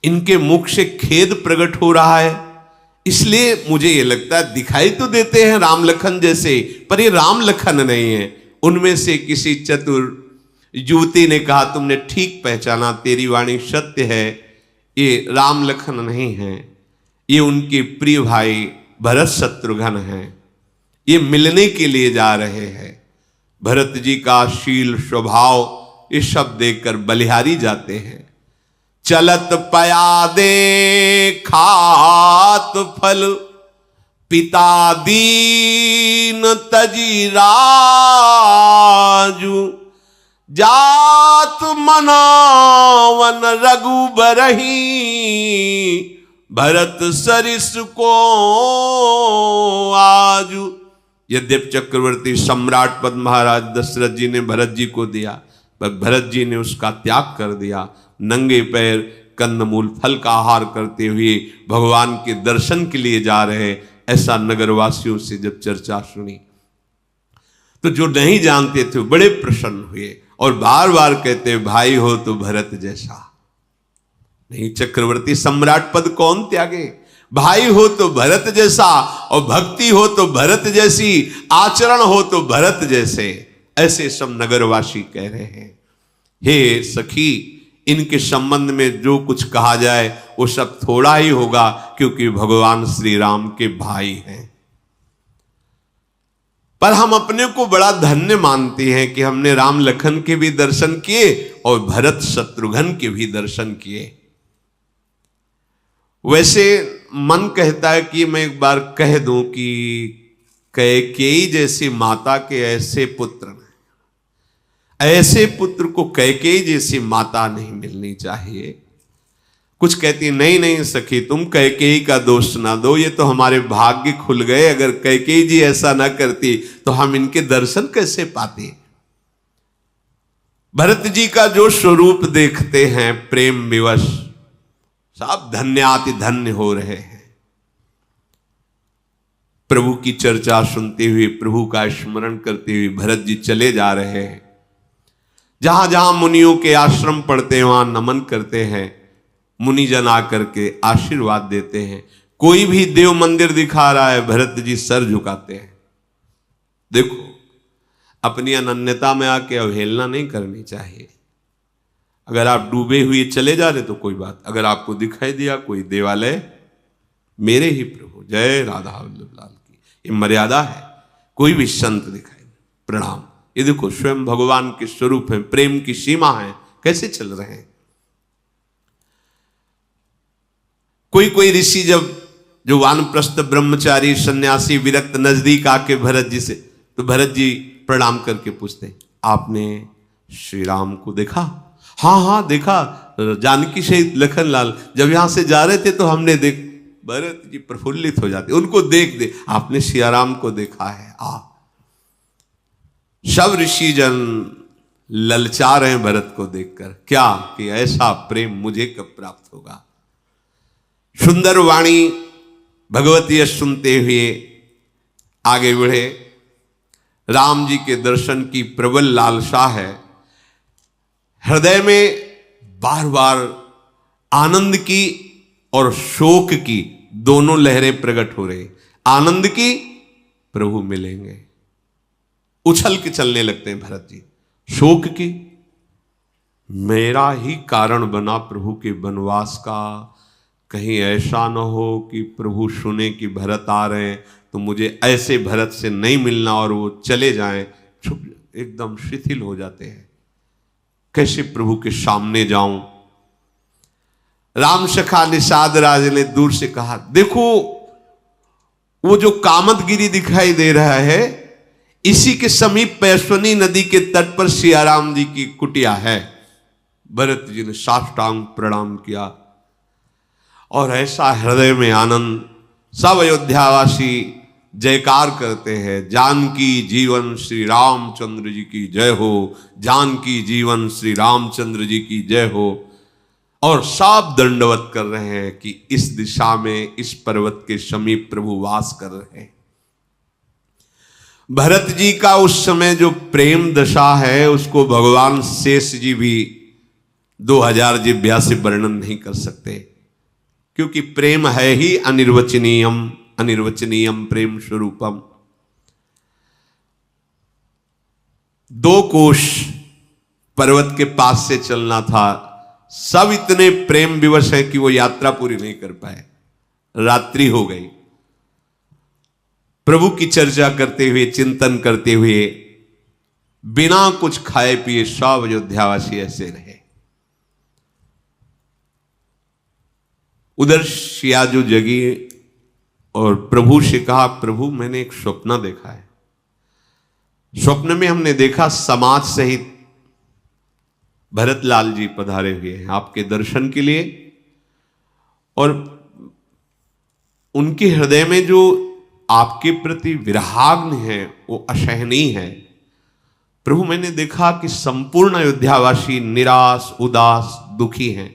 S1: इनके मुख से खेद प्रकट हो रहा है। इसलिए मुझे ये लगता है दिखाई तो देते हैं राम लखन जैसे, पर ये राम लखन नहीं है। उनमें से किसी चतुर युवती ने कहा, तुमने ठीक पहचाना, तेरी वाणी सत्य है, ये राम लखन नहीं है, ये उनके प्रिय भाई भरत शत्रुघ्न हैं, ये मिलने के लिए जा रहे हैं। भरत जी का शील स्वभाव ये सब देखकर बलिहारी जाते हैं। चलत पया दे खात फल, पिता दीन तजी राजू, जात मनावन रघुबरही, भरत सरिस को आजू। यद्यप चक्रवर्ती सम्राट पद महाराज दशरथ जी ने भरत जी को दिया, पर भरत जी ने उसका त्याग कर दिया। नंगे पैर कंदमूल फल का आहार करते हुए भगवान के दर्शन के लिए जा रहे, ऐसा नगरवासियों से जब चर्चा सुनी तो जो नहीं जानते थे बड़े प्रसन्न हुए और बार बार कहते, भाई हो तो भरत जैसा। नहीं, चक्रवर्ती सम्राट पद कौन त्यागे? भाई हो तो भरत जैसा, और भक्ति हो तो भरत जैसी, आचरण हो तो भरत जैसे, ऐसे सब नगरवासी कह रहे हैं। हे सखी, इनके संबंध में जो कुछ कहा जाए वो सब थोड़ा ही होगा, क्योंकि भगवान श्री राम के भाई हैं। पर हम अपने को बड़ा धन्य मानते हैं कि हमने राम लखन के भी दर्शन किए और भरत शत्रुघ्न के भी दर्शन किए। वैसे मन कहता है कि मैं एक बार कह दूं कि कैकेयी जैसी माता के ऐसे पुत्र हैं, ऐसे पुत्र को कैकेयी जैसी माता नहीं मिलनी चाहिए। कुछ कहती नहीं नहीं सखी, तुम कैकेयी का दोष ना दो, ये तो हमारे भाग्य खुल गए, अगर कैकेयी जी ऐसा ना करती तो हम इनके दर्शन कैसे पाते। भरत जी का जो स्वरूप देखते हैं प्रेम विवश, सब धन्याति धन्य हो रहे हैं। प्रभु की चर्चा सुनते हुए, प्रभु का स्मरण करते हुए भरत जी चले जा रहे हैं। जहां जहां मुनियों के आश्रम पड़ते हैं वहां नमन करते हैं, मुनिजन आकर के आशीर्वाद देते हैं। कोई भी देव मंदिर दिखा रहा है, भरत जी सर झुकाते हैं। देखो, अपनी अनन्यता में आके अवहेलना नहीं करनी चाहिए। अगर आप डूबे हुए चले जा रहे तो कोई बात, अगर आपको दिखाई दिया कोई देवालय, मेरे ही प्रभु जय राधा वल्लभ लाल की, ये मर्यादा है। कोई भी संत दिखाई प्रणाम, ये देखो स्वयं भगवान के स्वरूप है, प्रेम की सीमा है, कैसे चल रहे हैं। कोई कोई ऋषि जब जो वानप्रस्थ ब्रह्मचारी सन्यासी विरक्त नजदीक आके भरत जी से, तो भरत जी प्रणाम करके पूछते, आपने श्री राम को देखा? हाँ हाँ देखा, जानकी सहित लखनलाल जब यहां से जा रहे थे तो हमने देख। भरत जी प्रफुल्लित हो जाते, उनको देख दे, आपने सियाराम को देखा है। सब ऋषि जन ललचा रहे हैं भरत को देखकर, क्या कि ऐसा प्रेम मुझे कब प्राप्त होगा। सुंदर वाणी भगवती यश सुनते हुए आगे बढ़े। राम जी के दर्शन की प्रबल लालसा है, हृदय में बार बार आनंद की और शोक की दोनों लहरें प्रकट हो रही। आनंद की, प्रभु मिलेंगे, उछल के चलने लगते हैं भरत जी। शोक की, मेरा ही कारण बना प्रभु के वनवास का, कहीं ऐसा न हो कि प्रभु सुने कि भरत आ रहे हैं तो मुझे ऐसे भरत से नहीं मिलना और वो चले जाएं, छुप एकदम शिथिल हो जाते हैं। कैसे प्रभु के सामने जाऊं। राम सखा निषाद राज ने दूर से कहा, देखो वो जो कामतगिरी दिखाई दे रहा है, इसी के समीप पैश्वनी नदी के तट पर सियाराम जी की कुटिया है। भरत जी ने साष्टांग प्रणाम किया और ऐसा हृदय में आनंद, सब अयोध्यावासी जयकार करते हैं, जानकी जीवन श्री रामचंद्र जी की जय हो, जानकी जीवन श्री रामचंद्र जी की जय हो। और सब दंडवत कर रहे हैं कि इस दिशा में, इस पर्वत के समीप प्रभु वास कर रहे हैं। भरत जी का उस समय जो प्रेम दशा है उसको भगवान शेष जी भी 2000 जिह्वा से वर्णन नहीं कर सकते, क्योंकि प्रेम है ही अनिर्वचनीयम, अनिर्वचनीयम प्रेम स्वरूपम। 2 कोश पर्वत के पास से चलना था, सब इतने प्रेम विवश हैं कि वो यात्रा पूरी नहीं कर पाए। रात्रि हो गई। प्रभु की चर्चा करते हुए, चिंतन करते हुए, बिना कुछ खाए पिए सब अयोध्यावासी ऐसे रहे। उधर सियाजू जगी और प्रभु से कहा, प्रभु मैंने एक स्वप्न देखा है। स्वप्न में हमने देखा समाज सहित भरतलाल जी पधारे हुए हैं आपके दर्शन के लिए, और उनके हृदय में जो आपके प्रति विरहाग्नि है वो असहनीय है। प्रभु मैंने देखा कि संपूर्ण अयोध्यावासी निराश, उदास, दुखी हैं,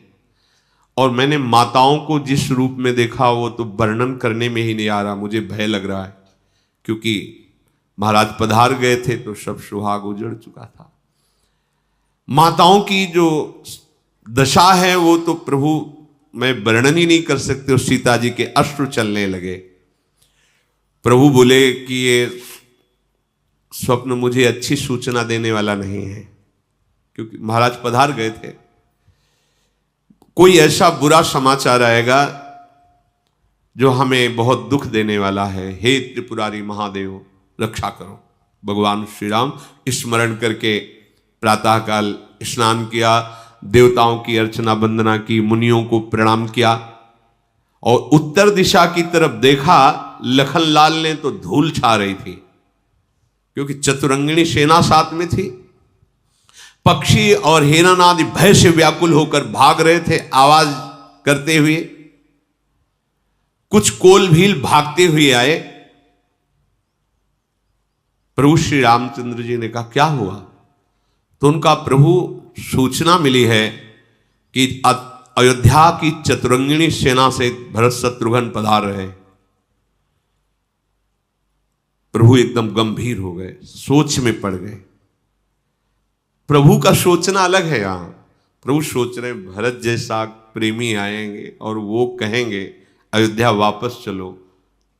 S1: और मैंने माताओं को जिस रूप में देखा वो तो वर्णन करने में ही नहीं आ रहा, मुझे भय लग रहा है, क्योंकि महाराज पधार गए थे तो सब सुहाग उजड़ चुका था। माताओं की जो दशा है वो तो प्रभु मैं वर्णन ही नहीं कर सकते। उस सीता जी के अश्रु चलने लगे। प्रभु बोले कि ये स्वप्न मुझे अच्छी सूचना देने वाला नहीं है, क्योंकि महाराज पधार गए थे। कोई ऐसा बुरा समाचार आएगा जो हमें बहुत दुख देने वाला है। हे त्रिपुरारी महादेव रक्षा करो। भगवान श्री राम स्मरण करके प्रातःकाल स्नान किया, देवताओं की अर्चना वंदना की, मुनियों को प्रणाम किया और उत्तर दिशा की तरफ देखा। लखनलाल ने तो धूल छा रही थी, क्योंकि चतुरंगिणी सेना साथ में थी। पक्षी और हिरण आदि भय से व्याकुल होकर भाग रहे थे आवाज करते हुए। कुछ कोल भील भागते हुए आए। प्रभु श्री रामचंद्र जी ने कहा क्या हुआ? तो उनका प्रभु सूचना मिली है कि अयोध्या की चतुरंगिणी सेना से भरत शत्रुघ्न पधार रहे। प्रभु एकदम गंभीर हो गए, सोच में पड़ गए। प्रभु का सोचना अलग है। यहां प्रभु सोच रहे भरत जैसा प्रेमी आएंगे और वो कहेंगे अयोध्या वापस चलो,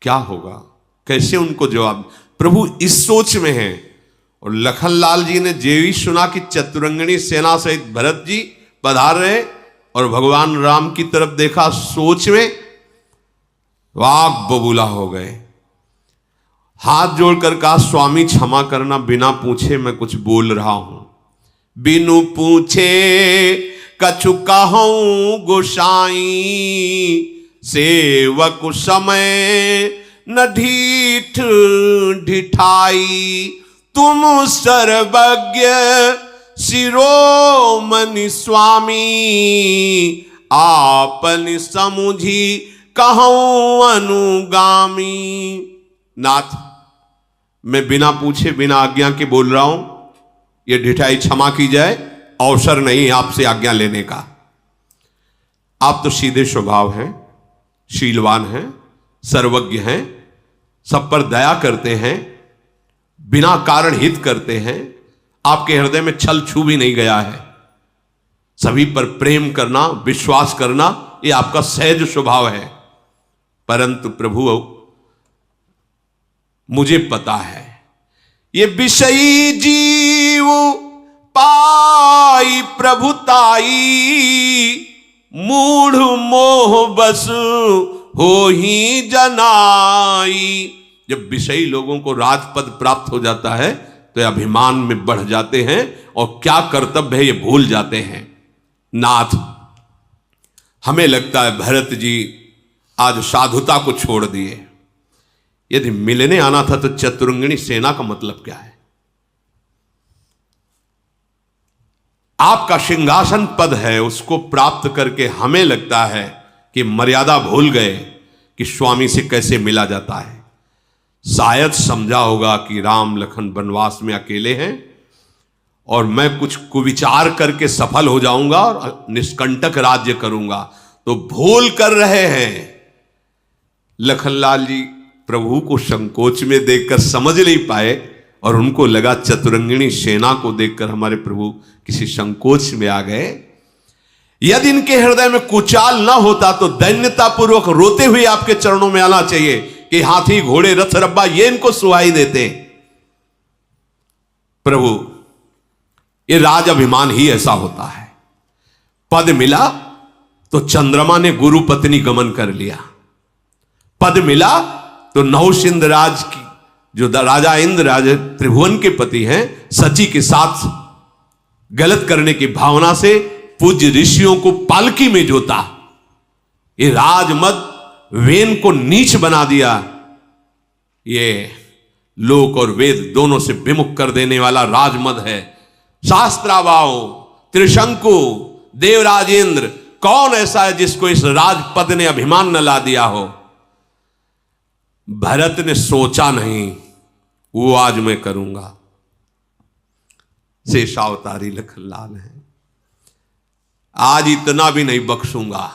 S1: क्या होगा, कैसे उनको जवाब। प्रभु इस सोच में हैं। और लखनलाल जी ने जेवी सुना कि चतुरंगिणी सेना सहित भरत जी पधार रहे और भगवान राम की तरफ देखा, सोच में वाक बबूला हो गए। हाथ जोड़कर कहा स्वामी क्षमा करना, बिना पूछे मैं कुछ बोल रहा हूं। बिनु पूछे कछु कहूं गोसाई, सेवक समय न ढीठ ढिठाई। तुम सर्वज्ञ शिरोमणि स्वामी, आपन समुझी कहूं अनुगामी। नाथ मैं बिना पूछे बिना आज्ञा के बोल रहा हूं, ये ढिठाई क्षमा की जाए, अवसर नहीं आपसे आज्ञा लेने का। आप तो सीधे स्वभाव हैं, शीलवान हैं, सर्वज्ञ हैं, सब पर दया करते हैं, बिना कारण हित करते हैं। आपके हृदय में छल छू भी नहीं गया है। सभी पर प्रेम करना, विश्वास करना, ये आपका सहज स्वभाव है। परंतु प्रभु मुझे पता है ये विषयी जीव पाई प्रभुताई, मूढ़ मोह बस हो ही जनाई। जब विषयी लोगों को राजपद प्राप्त हो जाता है तो अभिमान में बढ़ जाते हैं और क्या कर्तव्य है ये भूल जाते हैं। नाथ हमें लगता है भरत जी आज साधुता को छोड़ दिए। यदि मिलने आना था तो चतुरंगिणी सेना का मतलब क्या है? आपका सिंहासन पद है, उसको प्राप्त करके हमें लगता है कि मर्यादा भूल गए कि स्वामी से कैसे मिला जाता है। शायद समझा होगा कि राम लखन वनवास में अकेले हैं और मैं कुछ कुविचार करके सफल हो जाऊंगा और निष्कंटक राज्य करूंगा, तो भूल कर रहे हैं। लखनलाल जी प्रभु को संकोच में देखकर समझ नहीं पाए और उनको लगा चतुरंगिणी सेना को देखकर हमारे प्रभु किसी संकोच में आ गए। यदि इनके हृदय में कुचाल न होता तो दैन्यतापूर्वक रोते हुए आपके चरणों में आना चाहिए कि हाथी घोड़े रथ रब्बा ये इनको सुहाई देते। प्रभु, ये राज अभिमान ही ऐसा होता है। पद मिला तो चंद्रमा ने गुरु पत्नी गमन कर लिया, पद मिला तो नहुष राज की जो राजा इंद्र राज त्रिभुवन के पति हैं, सची के साथ गलत करने की भावना से पूज्य ऋषियों को पालकी में जोता। ये राजमद वेन को नीच बना दिया। ये लोक और वेद दोनों से विमुख कर देने वाला राजमद है। शास्त्रावाओ, त्रिशंकु, देवराजेंद्र, कौन ऐसा है जिसको इस राजपद ने अभिमान न ला दिया हो। भरत ने सोचा नहीं, वो आज मैं करूंगा। शेषावतारी लखनलाल है, आज इतना भी नहीं बख्शूंगा।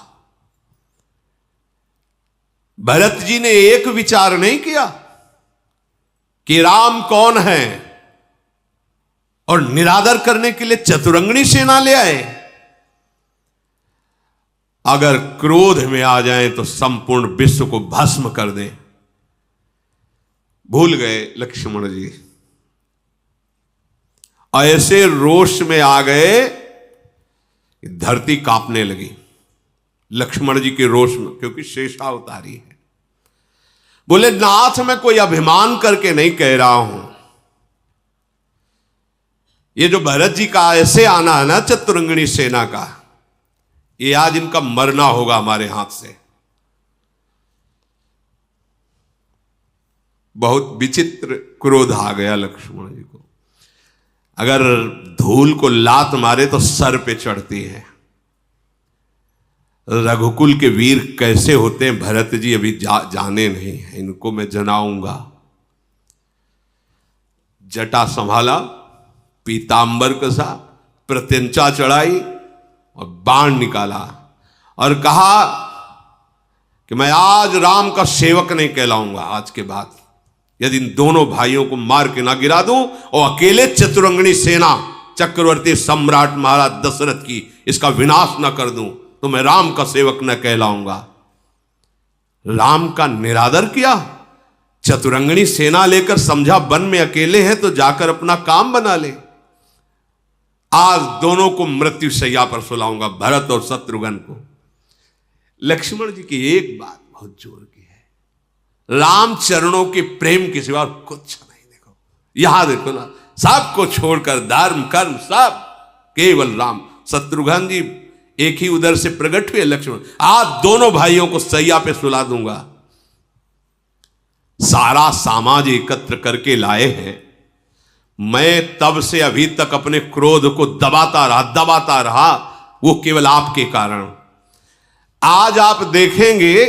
S1: भरत जी ने एक विचार नहीं किया कि राम कौन है और निरादर करने के लिए चतुरंगिणी सेना ले आए। अगर क्रोध में आ जाएं तो संपूर्ण विश्व को भस्म कर दें। भूल गए लक्ष्मण जी, ऐसे रोष में आ गए कि धरती कांपने लगी लक्ष्मण जी के रोष में, क्योंकि शेषावतारी है। बोले नाथ, मैं कोई अभिमान करके नहीं कह रहा हूं। ये जो भरत जी का ऐसे आना है ना चतुरंगिणी सेना का, ये आज इनका मरना होगा हमारे हाथ से। बहुत विचित्र क्रोध आ गया लक्ष्मण जी को। अगर धूल को लात मारे तो सर पे चढ़ती है। रघुकुल के वीर कैसे होते हैं भरत जी अभी जाने नहीं है, इनको मैं जनाऊंगा। जटा संभाला, पीतांबर कसा, प्रत्यंचा चढ़ाई और बाण निकाला और कहा कि मैं आज राम का सेवक नहीं कहलाऊंगा। आज के बाद यदि इन दोनों भाइयों को मार के ना गिरा दूं और अकेले चतुरंगिणी सेना चक्रवर्ती सम्राट महाराज दशरथ की इसका विनाश ना कर दूं तो मैं राम का सेवक न कहलाऊंगा। राम का निरादर किया, चतुरंगिणी सेना लेकर समझा वन में अकेले हैं तो जाकर अपना काम बना ले। आज दोनों को मृत्यु शैया पर सुलाऊंगा, भरत और शत्रुघ्न को। लक्ष्मण जी की एक बात बहुत जोर की है, राम चरणों के प्रेम के सिवा कुछ नहीं। देखो यहां देखो ना, सबको छोड़कर धर्म कर्म सब केवल राम। शत्रुघ्न जी एक ही उधर से प्रकट हुए लक्ष्मण, आज दोनों भाइयों को सैया पे सुला दूंगा। सारा समाज एकत्र करके लाए हैं। मैं तब से अभी तक अपने क्रोध को दबाता रहा, वो केवल आपके कारण। आज आप देखेंगे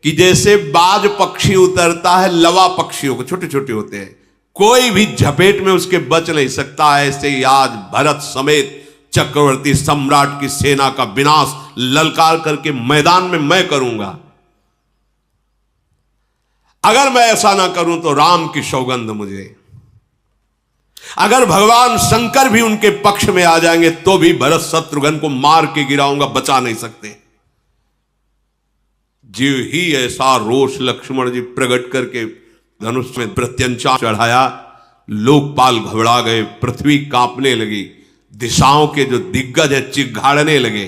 S1: कि जैसे बाज पक्षी उतरता है, लवा पक्षियों को छोटे छोटे होते हैं, कोई भी झपेट में उसके बच नहीं सकता। ऐसे ही आज भरत समेत चक्रवर्ती सम्राट की सेना का विनाश ललकार करके मैदान में मैं करूंगा। अगर मैं ऐसा ना करूं तो राम की सौगंध मुझे। अगर भगवान शंकर भी उनके पक्ष में आ जाएंगे तो भी भरत शत्रुघ्न को मार के गिराऊंगा, बचा नहीं सकते। जीव ही ऐसा रोष लक्ष्मण जी प्रकट करके धनुष में प्रत्यंचा चढ़ाया। लोकपाल घबरा गए, पृथ्वी कांपने लगी, दिशाओं के जो दिग्गज है चिघाड़ने लगे,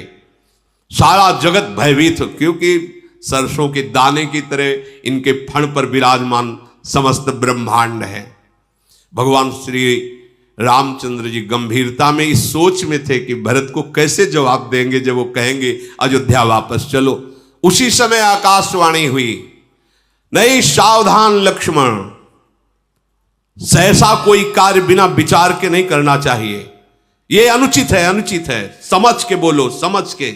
S1: सारा जगत भयभीत, क्योंकि सरसों के दाने की तरह इनके फण पर विराजमान समस्त ब्रह्मांड है। भगवान श्री रामचंद्र जी गंभीरता में इस सोच में थे कि भरत को कैसे जवाब देंगे जब वो कहेंगे अयोध्या वापस चलो। उसी समय आकाशवाणी हुई, नहीं सावधान लक्ष्मण, सहसा कोई कार्य बिना विचार के नहीं करना चाहिए। ये अनुचित है, अनुचित है, समझ के बोलो, समझ के।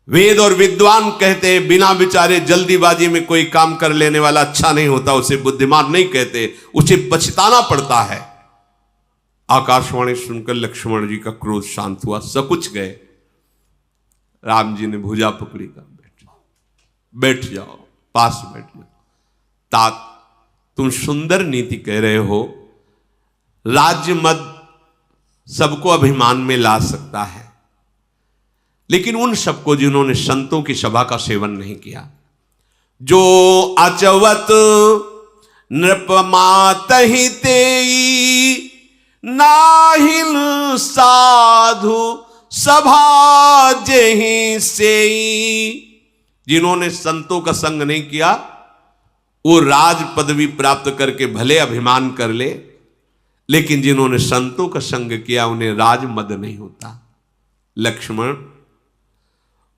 S1: वेद और विद्वान कहते हैं बिना विचारे जल्दीबाजी में कोई काम कर लेने वाला अच्छा नहीं होता, उसे बुद्धिमान नहीं कहते, उसे पछताना पड़ता है। आकाशवाणी सुनकर लक्ष्मण जी का क्रोध शांत हुआ, सकुच गए। राम जी ने भुजा पकड़ी, का बैठ जाओ, पास बैठ जाओ। तात, तुम सुंदर नीति कह रहे हो, राज्य मद सबको अभिमान में ला सकता है, लेकिन उन सबको जिन्होंने संतों की सभा का सेवन नहीं किया, जो अचवत नृपमातहि तेई नाहिल साधु सभा जेहि सेई, जिन्होंने संतों का संग नहीं किया वो राज पदवी प्राप्त करके भले अभिमान कर ले, लेकिन जिन्होंने संतों का संग किया उन्हें राज मद नहीं होता। लक्ष्मण,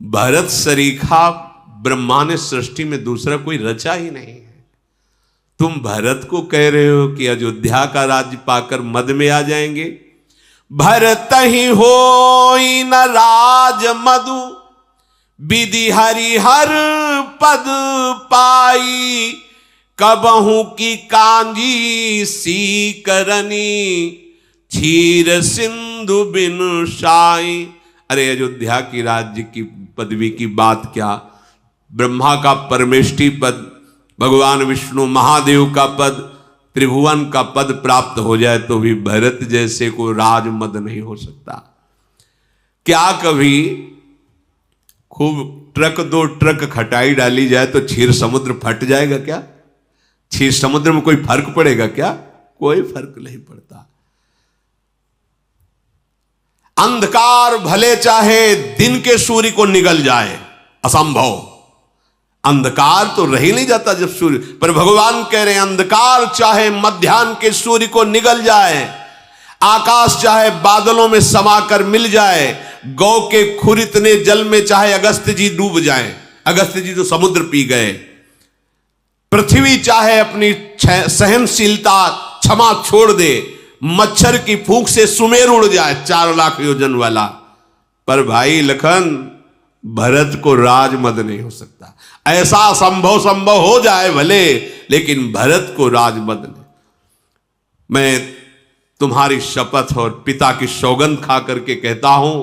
S1: भरत सरीखा ब्रह्मा ने सृष्टि में दूसरा कोई रचा ही नहीं है। तुम भरत को कह रहे हो कि अयोध्या का राज्य पाकर मद में आ जाएंगे। भरत ही होई न राज मधु विधि हरिहर पद पाई, कबहू की कांजी सी करनी क्षीर सिंधु बिन साई। अरे अयोध्या की राज्य की पदवी की बात क्या, ब्रह्मा का परमेष्ठी पद, भगवान विष्णु महादेव का पद, त्रिभुवन का पद प्राप्त हो जाए तो भी भरत जैसे को राजमद नहीं हो सकता। क्या कभी खूब ट्रक दो ट्रक खटाई डाली जाए तो क्षीर समुद्र फट जाएगा क्या? क्षीर समुद्र में कोई फर्क पड़ेगा क्या? कोई फर्क नहीं पड़ता। अंधकार भले चाहे दिन के सूर्य को निगल जाए, असंभव। अंधकार तो रह ही नहीं जाता जब सूर्य, पर भगवान कह रहे हैं अंधकार चाहे मध्याह्न के सूर्य को निगल जाए, आकाश चाहे बादलों में समाकर मिल जाए, गौ के खुर इतने जल में चाहे अगस्त्य जी डूब जाएं, अगस्त्य जी तो समुद्र पी गए, पृथ्वी चाहे अपनी सहनशीलता क्षमा छोड़ दे, मच्छर की फूंक से सुमेर उड़ जाए 4 लाख योजन वाला, पर भाई लखन भरत को राजमद नहीं हो सकता। ऐसा संभव हो जाए भले, लेकिन भरत को राजमद नहीं। मैं तुम्हारी शपथ और पिता की सौगंध खा करके कहता हूं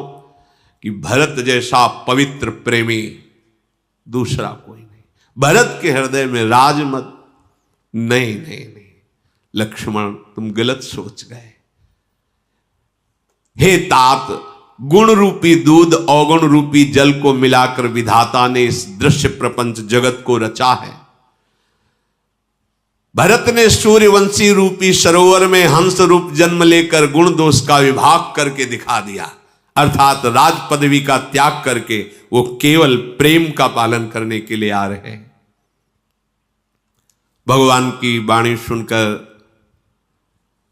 S1: कि भरत जैसा पवित्र प्रेमी दूसरा कोई नहीं। भरत के हृदय में राजमद नहीं नहीं नहीं। लक्ष्मण, तुम गलत सोच गए। हे तात, गुण रूपी दूध अवगुण रूपी जल को मिलाकर विधाता ने इस दृश्य प्रपंच जगत को रचा है। भरत ने सूर्यवंशी रूपी सरोवर में हंस रूप जन्म लेकर गुण दोष का विभाग करके दिखा दिया, अर्थात राज पदवी का त्याग करके वो केवल प्रेम का पालन करने के लिए आ रहे हैं। भगवान की वाणी सुनकर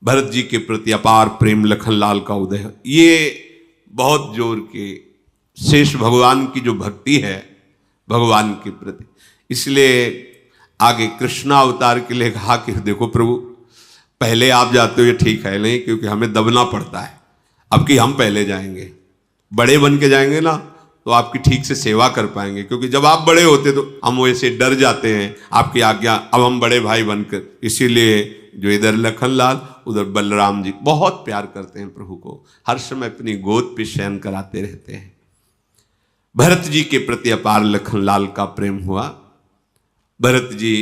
S1: भरत जी के प्रति अपार प्रेम लखनलाल का उदय। ये बहुत जोर के शेष भगवान की जो भक्ति है भगवान के प्रति, इसलिए आगे कृष्णा अवतार के लिए कहा कि देखो प्रभु, पहले आप जाते हो ये ठीक है नहीं, क्योंकि हमें दबना पड़ता है, अब कि हम पहले जाएंगे, बड़े बन के जाएंगे ना तो आपकी ठीक से सेवा कर पाएंगे, क्योंकि जब आप बड़े होते तो हम वैसे डर जाते हैं आपकी आज्ञा, अब हम बड़े भाई बनकर। इसीलिए जो इधर लखनलाल उधर बलराम जी बहुत प्यार करते हैं प्रभु को, हर समय अपनी गोद पे शयन कराते रहते हैं। भरत जी के प्रति अपार लखनलाल का प्रेम हुआ। भरत जी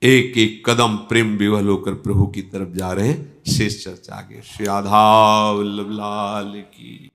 S1: एक एक कदम प्रेम विवल होकर प्रभु की तरफ जा रहे हैं। शेष चर्चा आगे। श्री राधा वल्लभ लाल की।